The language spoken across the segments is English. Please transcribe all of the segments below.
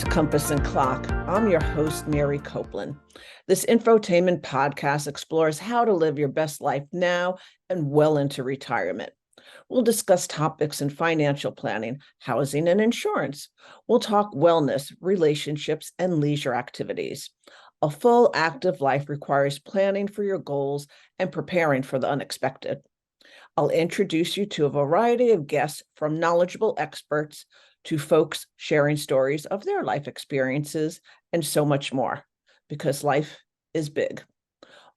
to Compass and Clock. I'm your host, Mary Copeland. This infotainment podcast explores how to live your best life now and well into retirement. We'll discuss topics in financial planning, housing, and insurance. We'll talk wellness, relationships, and leisure activities. A full active life requires planning for your goals and preparing for the unexpected. I'll introduce you to a variety of guests, from knowledgeable experts to folks sharing stories of their life experiences, and so much more, because life is big.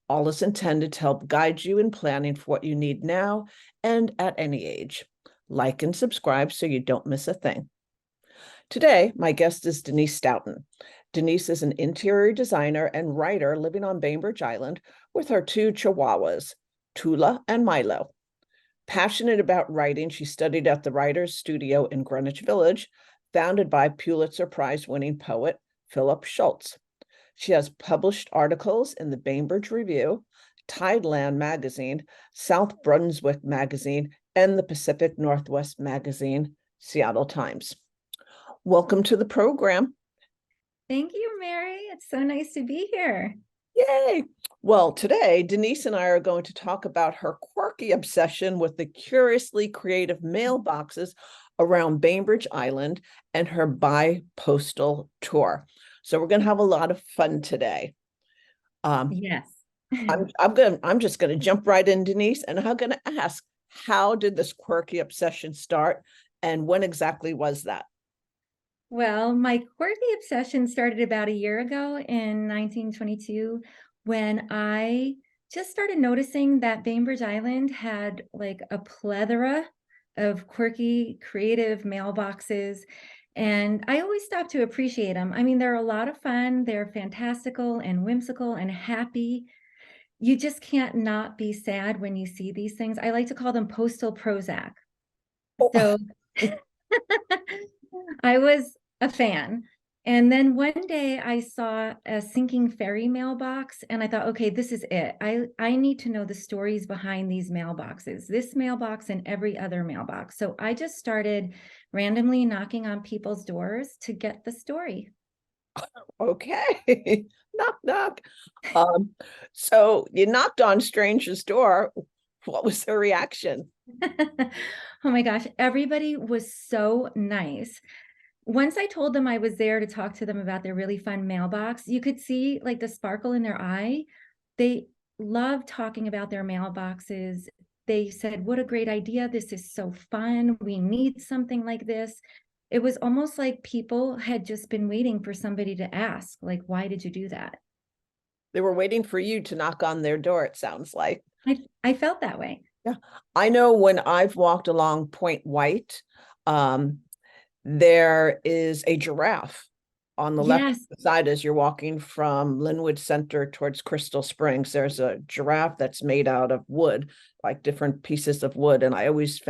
All is intended to help guide you in planning for what you need now and at any age. Like and subscribe so you don't miss a thing. Today, my guest is Denise Stoughton. Denise is an interior designer and writer living on Bainbridge Island with her two chihuahuas, Tula and Milo. Passionate about writing, she studied at the Writers' Studio in Greenwich Village, founded by Pulitzer Prize-winning poet Philip Schultz. She has published articles in the Bainbridge Review, Tideland Magazine, South Brunswick Magazine, and the Pacific Northwest Magazine, Seattle Times. Welcome to the program. Thank you, Mary. It's so nice to be here. Yay! Well, today, Denise and I are going to talk about her quirky obsession with the curiously creative mailboxes around Bainbridge Island and her bi-postal tour. So we're going to have a lot of fun today. Yes. I'm just going to jump right in, Denise, and I'm going to ask, how did this quirky obsession start, and when exactly was that? Well, my quirky obsession started about a year ago in 1922 when I just started noticing that Bainbridge Island had like a plethora of quirky, creative mailboxes. And I always stop to appreciate them. I mean, they're a lot of fun. They're fantastical and whimsical and happy. You just can't not be sad when you see these things. I like to call them postal Prozac. So I was a fan. And then one day I saw a sinking ferry mailbox and I thought, okay, this is it. I need to know the stories behind these mailboxes, this mailbox and every other mailbox. So I just started randomly knocking on people's doors to get the story. Okay, knock, knock. So you knocked on stranger's door. What was their reaction? Oh my gosh, everybody was so nice. Once I told them I was there to talk to them about their really fun mailbox, you could see like the sparkle in their eye. They loved talking about their mailboxes. They said, what a great idea. This is so fun. We need something like this. It was almost like people had just been waiting for somebody to ask, like, why did you do that? They were waiting for you to knock on their door, it sounds like. I felt that way. Yeah. I know when I've walked along Point White, there is a giraffe on the left Yes. side as you're walking from Linwood Center towards Crystal Springs. There's a giraffe that's made out of wood, like different pieces of wood. And I was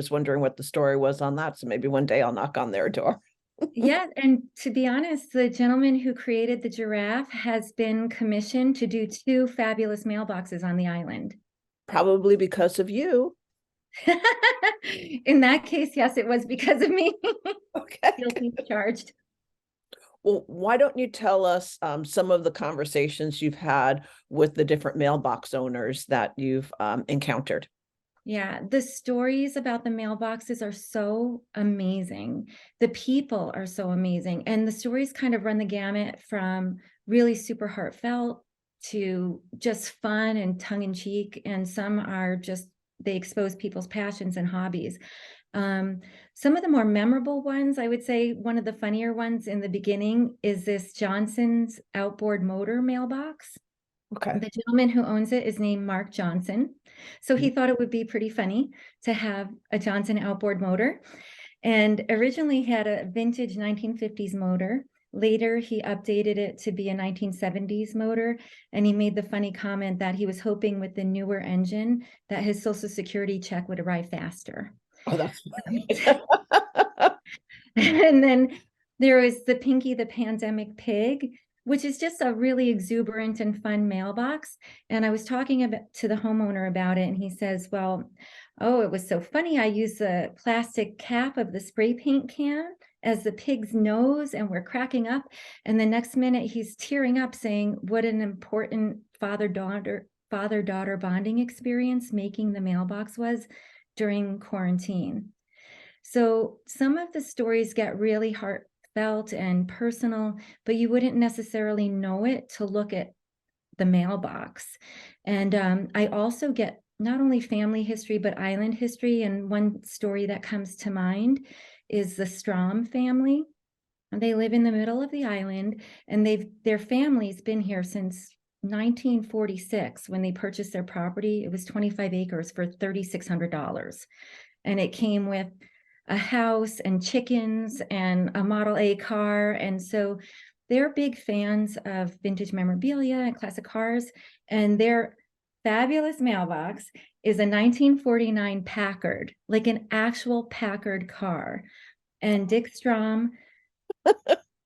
wondering what the story was on that. So maybe one day I'll knock on their door. Yeah, and to be honest, the gentleman who created the giraffe has been commissioned to do 2 fabulous mailboxes on the island. Probably because of you. In that case, yes, it was because of me. Okay. Guilty charged. Well, why don't you tell us some of the conversations you've had with the different mailbox owners that you've encountered? Yeah, the stories about the mailboxes are so amazing. The people are so amazing. And the stories kind of run the gamut from really super heartfelt to just fun and tongue-in-cheek. And some are just, they expose people's passions and hobbies. Some of the more memorable ones, I would say one of the funnier ones in the beginning is this Johnson's outboard motor mailbox. Okay. The gentleman who owns it is named Mark Johnson. So he thought it would be pretty funny to have a Johnson outboard motor. And originally he had a vintage 1950s motor. Later, he updated it to be a 1970s motor. And he made the funny comment that he was hoping with the newer engine that his Social Security check would arrive faster. Oh, that's funny. And then there was the Pinky the Pandemic Pig, which is just a really exuberant and fun mailbox. And I was talking to the homeowner about it, and he says, well, oh, it was so funny. I used the plastic cap of the spray paint can as the pig's nose, and we're cracking up. And the next minute he's tearing up saying what an important father-daughter bonding experience making the mailbox was during quarantine. So some of the stories get really heartfelt and personal, but you wouldn't necessarily know it to look at the mailbox. And I also get not only family history, but island history. And one story that comes to mind is the Strom family. They live in the middle of the island, and their family's been here since 1946 when they purchased their property. It was 25 acres for $3,600. And it came with a house and chickens and a Model A car. And so they're big fans of vintage memorabilia and classic cars. And their fabulous mailbox is a 1949 Packard, like an actual Packard car. And Dick Strom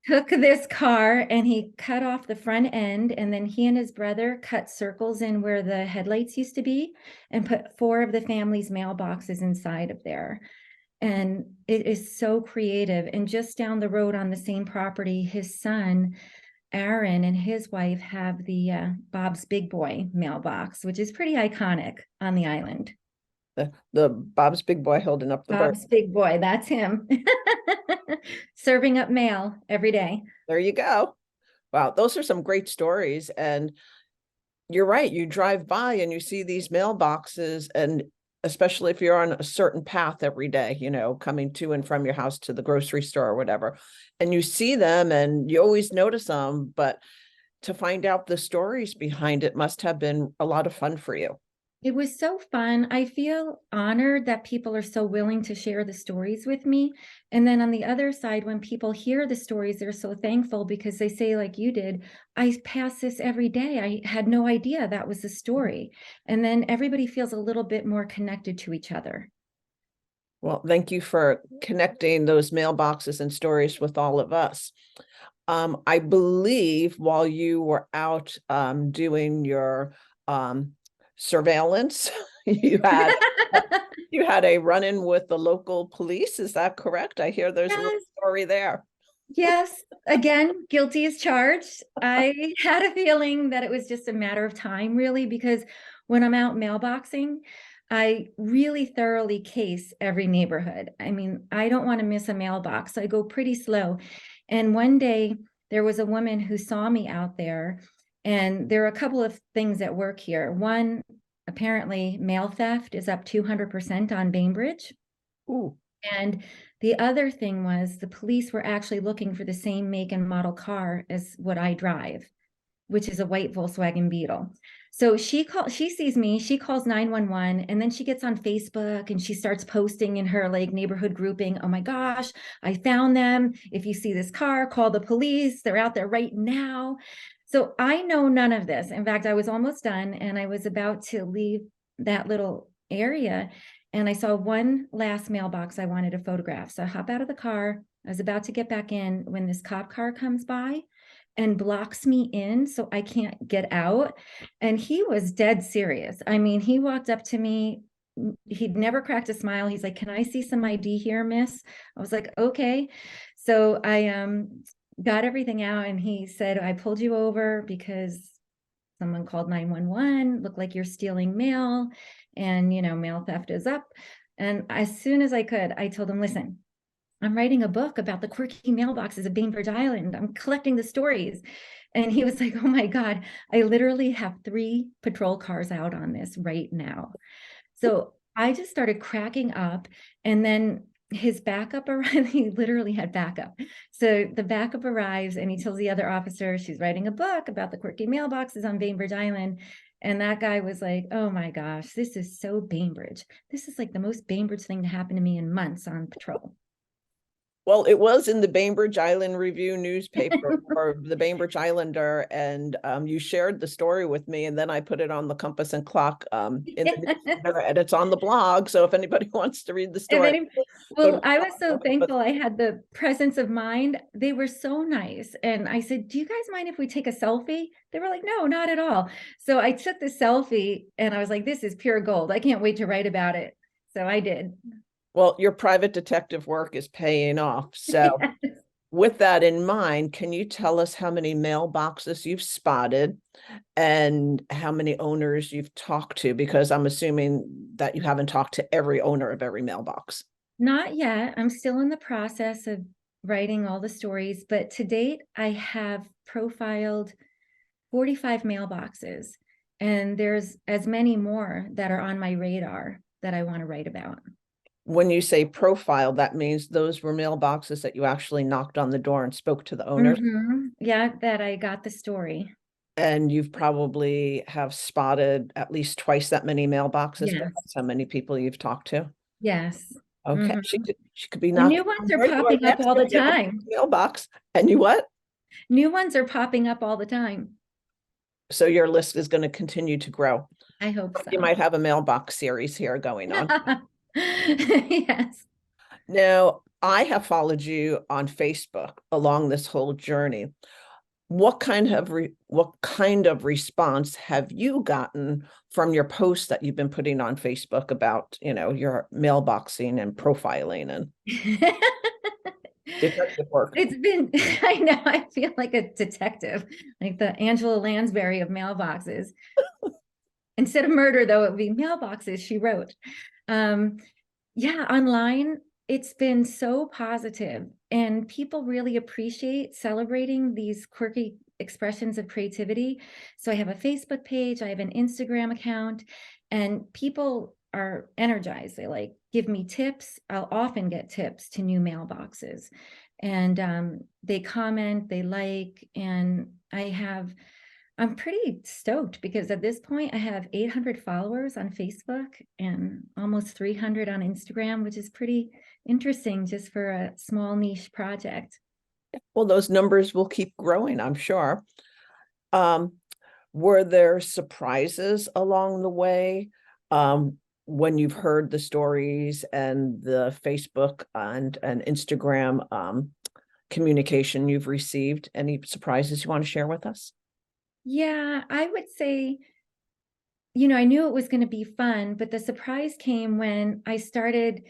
took this car and he cut off the front end, and then he and his brother cut circles in where the headlights used to be and put 4 of the family's mailboxes inside of there. And it is so creative. And just down the road on the same property, his son, Aaron, and his wife have the Bob's Big Boy mailbox, which is pretty iconic on the island. The Bob's Big Boy holding up the bird. Bob's Big Boy, that's him. Serving up mail every day. There you go. Wow, those are some great stories. And you're right. You drive by and you see these mailboxes, and especially if you're on a certain path every day, coming to and from your house to the grocery store or whatever, and you see them and you always notice them, but to find out the stories behind it must have been a lot of fun for you. It was so fun. I feel honored that people are so willing to share the stories with me. And then on the other side, when people hear the stories, they're so thankful because they say, like you did, I pass this every day. I had no idea that was the story. And then everybody feels a little bit more connected to each other. Well, thank you for connecting those mailboxes and stories with all of us. I believe while you were out doing your surveillance, you had a run-in with the local police. Is that correct? I hear there's a little story there. Yes, again, guilty as charged. I had a feeling that it was just a matter of time, really, because when I'm out mailboxing, I really thoroughly case every neighborhood. I mean, I don't want to miss a mailbox. I go pretty slow. And one day there was a woman who saw me out there, and there are a couple of things at work here. One, apparently mail theft is up 200% on Bainbridge. Ooh. And the other thing was the police were actually looking for the same make and model car as what I drive, which is a white Volkswagen Beetle. So she sees me, she calls 911, and then she gets on Facebook and she starts posting in her like neighborhood grouping, oh my gosh, I found them. If you see this car, call the police. They're out there right now. So I know none of this. In fact, I was almost done and I was about to leave that little area, and I saw one last mailbox I wanted to photograph. So I hop out of the car. I was about to get back in when this cop car comes by and blocks me in so I can't get out. And he was dead serious. I mean, he walked up to me. He'd never cracked a smile. He's like, "Can I see some ID here, miss?" I was like, "Okay." So I got everything out, and he said, "I pulled you over because someone called 911, looked like you're stealing mail, and mail theft is up." And as soon as I could, I told him, "Listen, I'm writing a book about the quirky mailboxes of Bainbridge Island. I'm collecting the stories." And he was like, "Oh my God, I literally have 3 patrol cars out on this right now." So I just started cracking up, and then his backup arrived. He literally had backup. So the backup arrives and he tells the other officer she's writing a book about the quirky mailboxes on Bainbridge Island. And that guy was like, "Oh my gosh, this is so Bainbridge. This is like the most Bainbridge thing to happen to me in months on patrol." Well, it was in the Bainbridge Island Review newspaper or the Bainbridge Islander, and you shared the story with me, and then I put it on the Compass and Clock in the newsletter, and it's on the blog. So if anybody wants to read the story, well, I was so thankful I had the presence of mind. They were so nice. And I said, "Do you guys mind if we take a selfie?" They were like, "No, not at all." So I took the selfie and I was like, "This is pure gold. I can't wait to write about it." So I did. Well, your private detective work is paying off. So with that in mind, can you tell us how many mailboxes you've spotted and how many owners you've talked to? Because I'm assuming that you haven't talked to every owner of every mailbox. Not yet. I'm still in the process of writing all the stories, but to date, I have profiled 45 mailboxes, and there's as many more that are on my radar that I want to write about. When you say profile, that means those were mailboxes that you actually knocked on the door and spoke to the owners. Yeah, that I got the story. And you've probably have spotted at least twice that many mailboxes, but Yes. that's how many people you've talked to. Yes. Okay, Mhm. she could be And new knocking ones on are your door popping up next all and the you have a time. mailbox. And you what? New ones are popping up all the time. So your list is going to continue to grow. I hope You so. might have a mailbox series here going on. Yes. Now, I have followed you on Facebook along this whole journey. What kind of response have you gotten from your posts that you've been putting on Facebook about, your mailboxing and profiling and detective work? It's been, I know, I feel like a detective, like the Angela Lansbury of mailboxes. Instead of murder, though, it would be mailboxes, she wrote. Yeah, online, it's been so positive, and people really appreciate celebrating these quirky expressions of creativity. So I have a Facebook page, I have an Instagram account, and people are energized. They like give me tips. I'll often get tips to new mailboxes, and they comment, they like, and I'm pretty stoked because at this point I have 800 followers on Facebook and almost 300 on Instagram, which is pretty interesting just for a small niche project. Well, those numbers will keep growing, I'm sure. Um, were there surprises along the way? When you've heard the stories and the Facebook and Instagram communication you've received, any surprises you want to share with us? Yeah, I would say, I knew it was going to be fun, but the surprise came when I started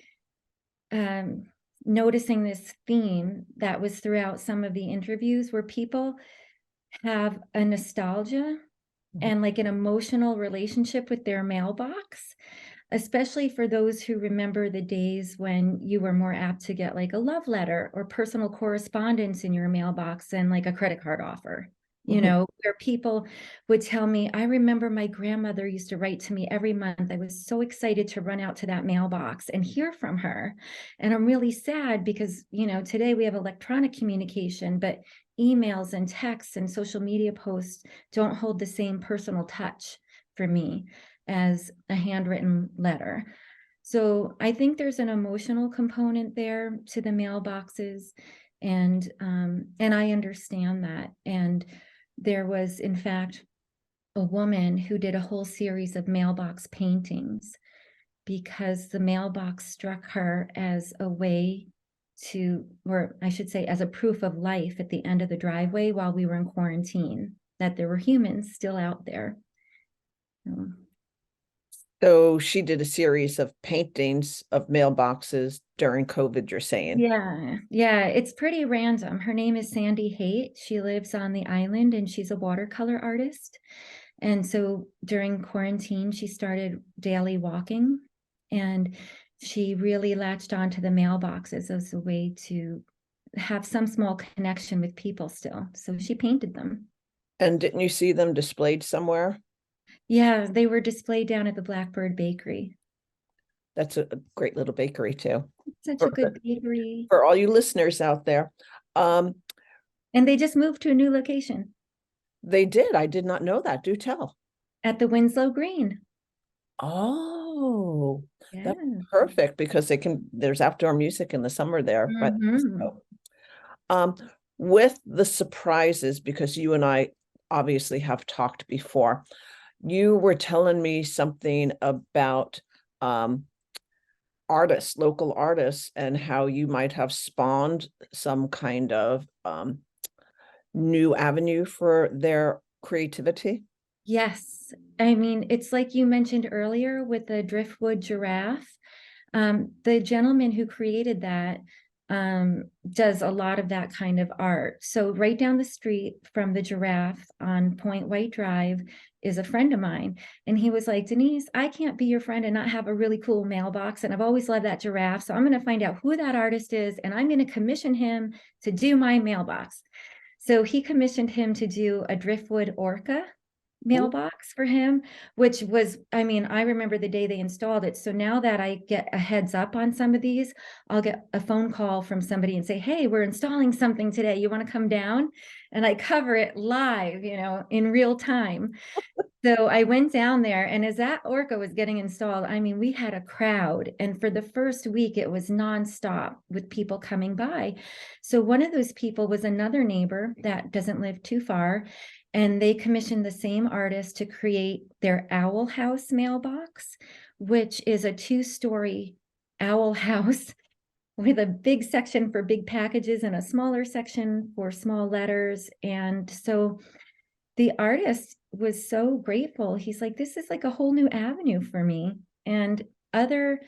um, noticing this theme that was throughout some of the interviews where people have a nostalgia Mhm. and like an emotional relationship with their mailbox, especially for those who remember the days when you were more apt to get like a love letter or personal correspondence in your mailbox than like a credit card offer. Mhm. Where people would tell me, I remember my grandmother used to write to me every month. I was so excited to run out to that mailbox and hear from her. And I'm really sad because, today we have electronic communication, but emails and texts and social media posts don't hold the same personal touch for me as a handwritten letter. So I think there's an emotional component there to the mailboxes, and I understand that. And there was, in fact, a woman who did a whole series of mailbox paintings because the mailbox struck her as a way to, or I should say, as a proof of life at the end of the driveway while we were in quarantine, that there were humans still out there. Um, So she did a series of paintings of mailboxes during COVID, you're saying. Yeah, it's pretty random. Her name is Sandy Haight. She lives on the island and she's a watercolor artist. And so during quarantine, she started daily walking and she really latched onto the mailboxes as a way to have some small connection with people still. So she painted them. And didn't you see them displayed somewhere? Yeah, they were displayed down at the Blackbird Bakery. That's a great little bakery too. Such a For, good bakery. for all you listeners out there. Um, And they just moved to a new location they did. I did not know that. Do tell. at the Winslow Green. Oh, that's Yeah. perfect because there's outdoor music in the summer there. But Mhm. um, with the surprises, because you and I obviously have talked before, you were telling me something about um artists, local artists, and how you might have spawned some kind of new avenue for their creativity. Yes. I mean, it's like you mentioned earlier with the driftwood giraffe. The gentleman who created that does a lot of that kind of art. So right down the street from the Giraffe on Point White Drive is a friend of mine. And he was like, Denise, I can't be your friend and not have a really cool mailbox. And I've always loved that giraffe. So I'm going to find out who that artist is, and I'm going to commission him to do my mailbox. So he commissioned him to do a driftwood orca mailbox for him, which was, I mean, I remember the day they installed it. So now that I get a heads up on some of these, I'll get a phone call from somebody and say, hey, we're installing something today. You want to come down? And I cover it live, in real time. So I went down there, and as that orca was getting installed, I mean, we had a crowd. And for the first week, it was nonstop with people coming by. So one of those people was another neighbor that doesn't live too far. And they commissioned the same artist to create their owl house mailbox, which is a 2-story owl house with a big section for big packages and a smaller section for small letters. And so the artist was so grateful. He's like, this is like a whole new avenue for me. And other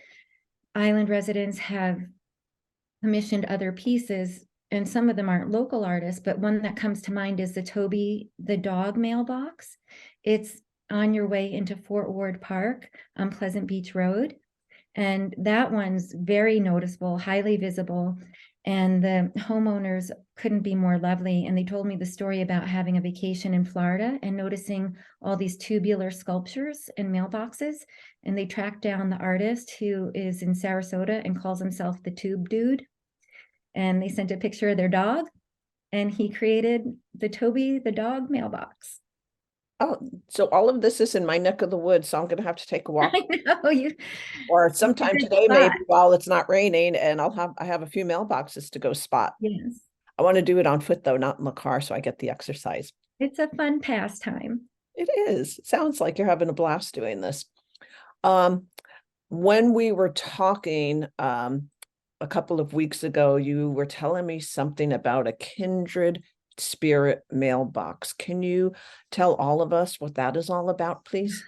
island residents have commissioned other pieces, and some of them aren't local artists, but one that comes to mind is the Toby the dog mailbox. It's on your way into Fort Ward Park on Pleasant Beach Road. And that one's very noticeable, highly visible. And the homeowners couldn't be more lovely. And they told me the story about having a vacation in Florida and noticing all these tubular sculptures and mailboxes. And they tracked down the artist, who is in Sarasota and calls himself the Tube Dude. And they sent a picture of their dog, and he created the Toby the dog mailbox. Oh, so all of this is in my neck of the woods, so I'm going to have to take a walk, I know you. or It's a sometime good today, spot. maybe while it's not raining, and I have a few mailboxes to go spot. Yes, I want to do it on foot though, not in the car, so I get the exercise. it's a fun pastime. It is. Sounds like you're having a blast doing this. Um, when we were talking a couple of weeks ago, you were telling me something about a kindred spirit mailbox. Can you tell all of us what that is all about, please?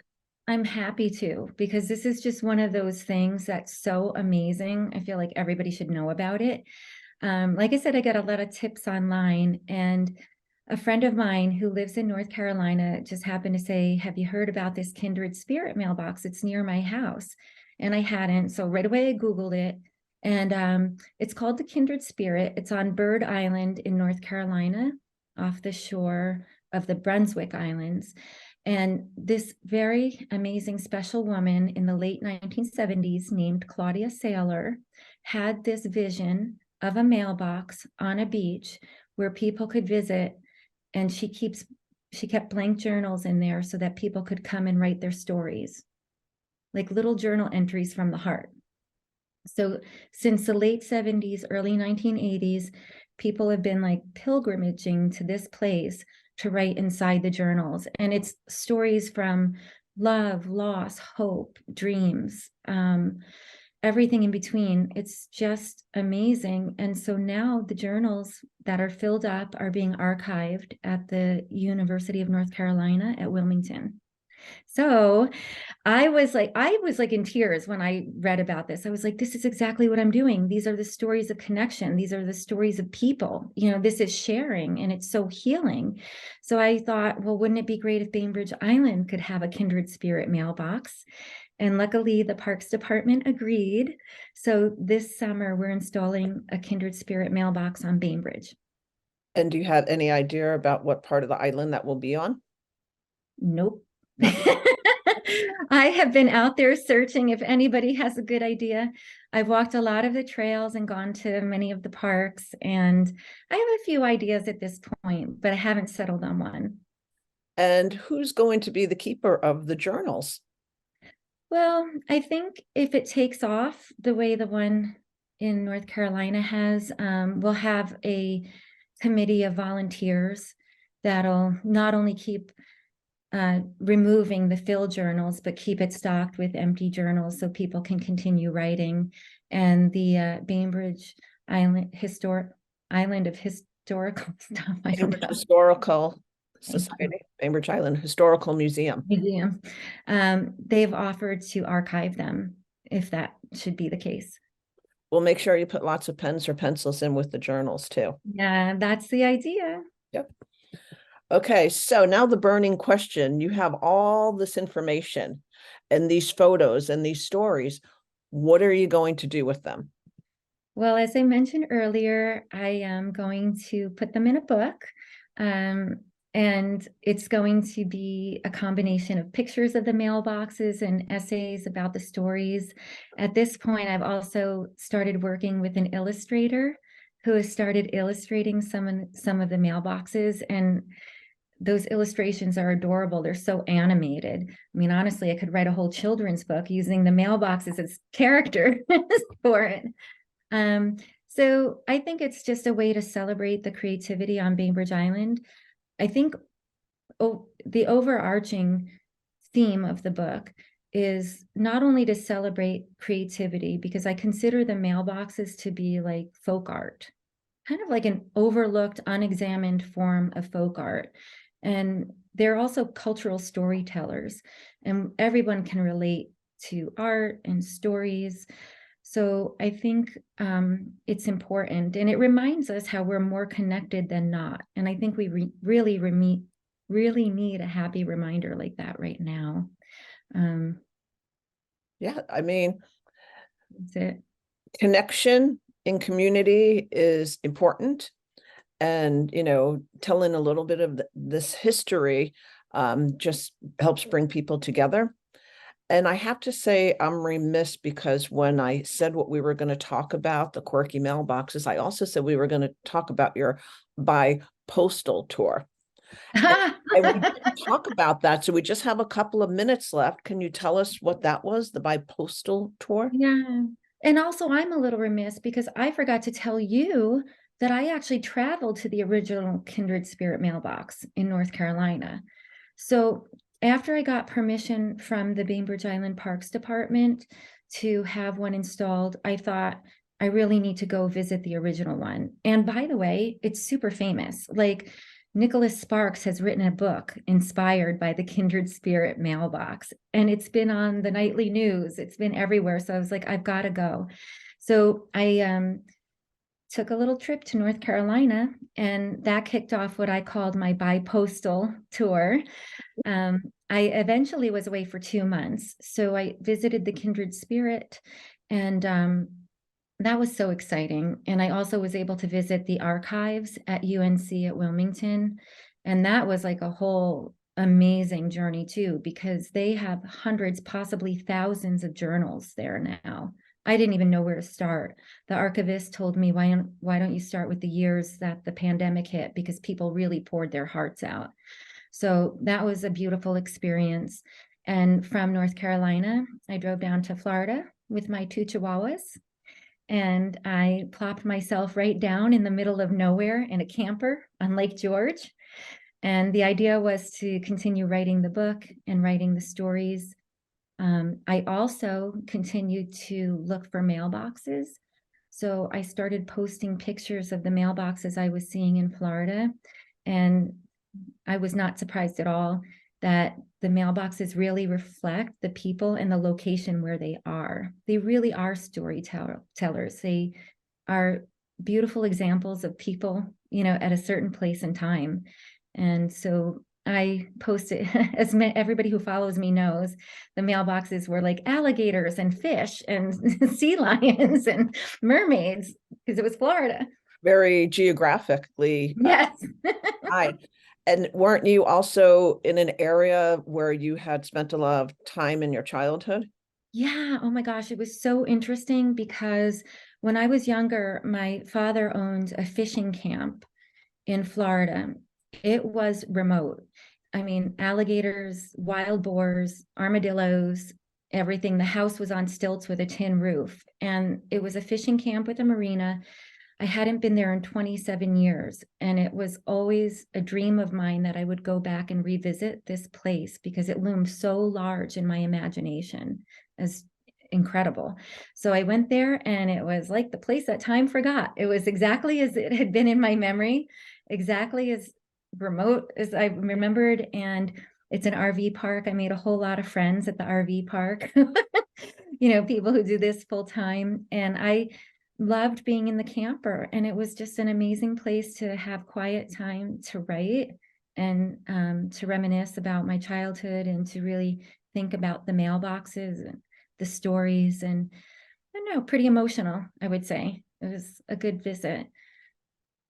I'm happy to, because this is just one of those things that's so amazing. I feel like everybody should know about it. Like I said, I get a lot of tips online, and a friend of mine who lives in North Carolina just happened to say, have you heard about this kindred spirit mailbox? It's near my house. And I hadn't. So right away I Googled it. And it's called the Kindred Spirit. It's on Bird Island in North Carolina, off the shore of the Brunswick Islands. And this very amazing special woman in the late 1970s named Claudia Saylor had this vision of a mailbox on a beach where people could visit. And she kept blank journals in there so that people could come and write their stories, like little journal entries from the heart. So since the late 70s, early 1980s, people have been like pilgrimaging to this place to write inside the journals. And it's stories from love, loss, hope, dreams, everything in between. It's just amazing. And so now the journals that are filled up are being archived at the University of North Carolina at Wilmington. So I was like in tears when I read about this. I was like, this is exactly what I'm doing. These are the stories of connection. These are the stories of people. This is sharing, and it's so healing. So I thought, well, wouldn't it be great if Bainbridge Island could have a kindred spirit mailbox? And luckily, the Parks Department agreed. So this summer, we're installing a kindred spirit mailbox on Bainbridge. And do you have any idea about what part of the island that will be on? Nope. No. I have been out there searching if anybody has a good idea. I've walked a lot of the trails and gone to many of the parks, and I have a few ideas at this point, but I haven't settled on one. And who's going to be the keeper of the journals? Well, I think if it takes off the way the one in North Carolina has, we'll have a committee of volunteers that'll not only keep removing the fill journals, but keep it stocked with empty journals so people can continue writing. And the Bainbridge Island Island of Historical stuff. I don't Bainbridge know. Historical Society, Bainbridge Island Historical Museum. Museum. They've offered to archive them if that should be the case. We'll make sure you put lots of pens or pencils in with the journals too. Yeah, that's the idea. Yep. Okay, so now the burning question. You have all this information and these photos and these stories. What are you going to do with them? Well, as I mentioned earlier, I am going to put them in a book. Um, and it's going to be a combination of pictures of the mailboxes and essays about the stories. At this point, I've also started working with an illustrator who has started illustrating some of the mailboxes. And those illustrations are adorable. They're so animated. I mean, honestly, I could write a whole children's book using the mailboxes as characters for it. So I think it's just a way to celebrate the creativity on Bainbridge Island. I think the overarching theme of the book is not only to celebrate creativity, because I consider the mailboxes to be like folk art, kind of like an overlooked, unexamined form of folk art. And they're also cultural storytellers, and everyone can relate to art and stories. So I think it's important, and it reminds us how we're more connected than not. And I think we really need a happy reminder like that right now. Yeah, I mean, That's it. connection in community is important. And, telling a little bit of this history just helps bring people together. And I have to say, I'm remiss because when I said what we were going to talk about, the quirky mailboxes, I also said we were going to talk about your bi-postal tour. And we didn't talk about that. So we just have a couple of minutes left. Can you tell us what that was, the bi-postal tour? Yeah. And also, I'm a little remiss because I forgot to tell you that I actually traveled to the original Kindred Spirit mailbox in North Carolina. So after I got permission from the Bainbridge Island Parks Department to have one installed, I thought I really need to go visit the original one. And by the way, it's super famous. Like, Nicholas Sparks has written a book inspired by the Kindred Spirit mailbox, and it's been on the nightly news. It's been everywhere. So I was like, I've got to go. So I took a little trip to North Carolina, and that kicked off what I called my bi-postal tour. I eventually was away for 2 months. So I visited the Kindred Spirit, and that was so exciting. And I also was able to visit the archives at UNC at Wilmington. And that was like a whole amazing journey too, because they have hundreds, possibly thousands of journals there now. I didn't even know where to start. The archivist told me, why don't you start with the years that the pandemic hit? Because people really poured their hearts out. So that was a beautiful experience. And from North Carolina, I drove down to Florida with my 2 Chihuahuas, and I plopped myself right down in the middle of nowhere in a camper on Lake George. And the idea was to continue writing the book and writing the stories. I also continued to look for mailboxes. So I started posting pictures of the mailboxes I was seeing in Florida. And I was not surprised at all that the mailboxes really reflect the people and the location where they are. They really are storytellers. They are beautiful examples of people, at a certain place and time. And so I posted, as everybody who follows me knows, the mailboxes were like alligators and fish and sea lions and mermaids, because it was Florida. Very geographically Yes. high. And weren't you also in an area where you had spent a lot of time in your childhood? Yeah. Oh my gosh. It was so interesting because when I was younger, my father owned a fishing camp in Florida. It was remote. I mean, alligators, wild boars, armadillos, everything. The house was on stilts with a tin roof, and it was a fishing camp with a marina. I hadn't been there in 27 years, and it was always a dream of mine that I would go back and revisit this place because it loomed so large in my imagination as incredible. So I went there, and it was like the place that time forgot. It was exactly as it had been in my memory, exactly as remote as I remembered. And It's an RV park. I made a whole lot of friends at the RV park. People who do this full time. And I loved being in the camper. And it was just an amazing place to have quiet time to write and to reminisce about my childhood and to really think about the mailboxes and the stories. And I don't know, pretty emotional, I would say. It was a good visit.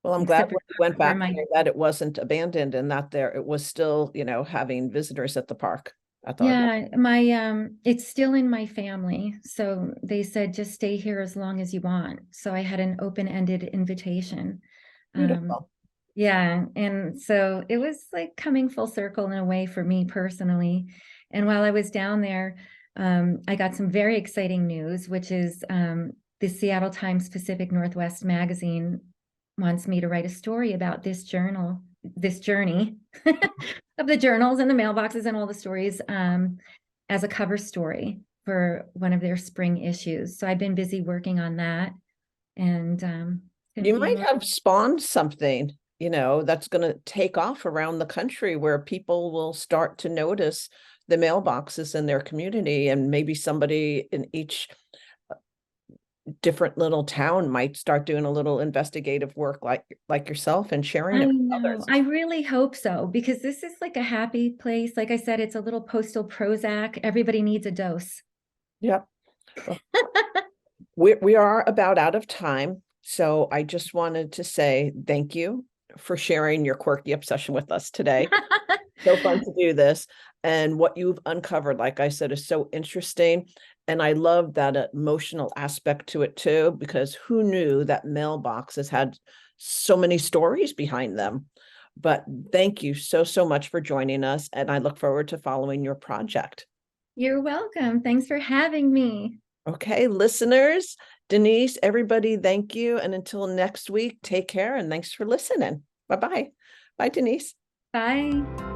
Well, I'm glad Except when you went for back my there that it wasn't abandoned and that there it was still, having visitors at the park. At the RV. Yeah, it's still in my family. So they said just stay here as long as you want. So I had an open-ended invitation. Um, Beautiful. yeah, and so it was like coming full circle in a way for me personally. And while I was down there, I got some very exciting news, which is the Seattle Times Pacific Northwest magazine wants me to write a story about this journey of the journals and the mailboxes and all the stories as a cover story for one of their spring issues. So I've been busy working on that, and gonna You be might more. have spawned something, that's going to take off around the country where people will start to notice the mailboxes in their community, and maybe somebody in each different little town might start doing a little investigative work like yourself and sharing I it with know. others. I really hope so, because this is like a happy place. Like I said, it's a little postal Prozac. Everybody needs a dose. Yep. Well, we are about out of time. So I just wanted to say thank you for sharing your quirky obsession with us today. So fun to do this. And what you've uncovered, like I said, is so interesting. And I love that emotional aspect to it too, because who knew that mailboxes had so many stories behind them? But thank you so, so much for joining us. And I look forward to following your project. You're welcome. Thanks for having me. Okay, listeners, Denise, everybody, thank you. And until next week, take care and thanks for listening. Bye-bye. Bye, Denise. Bye.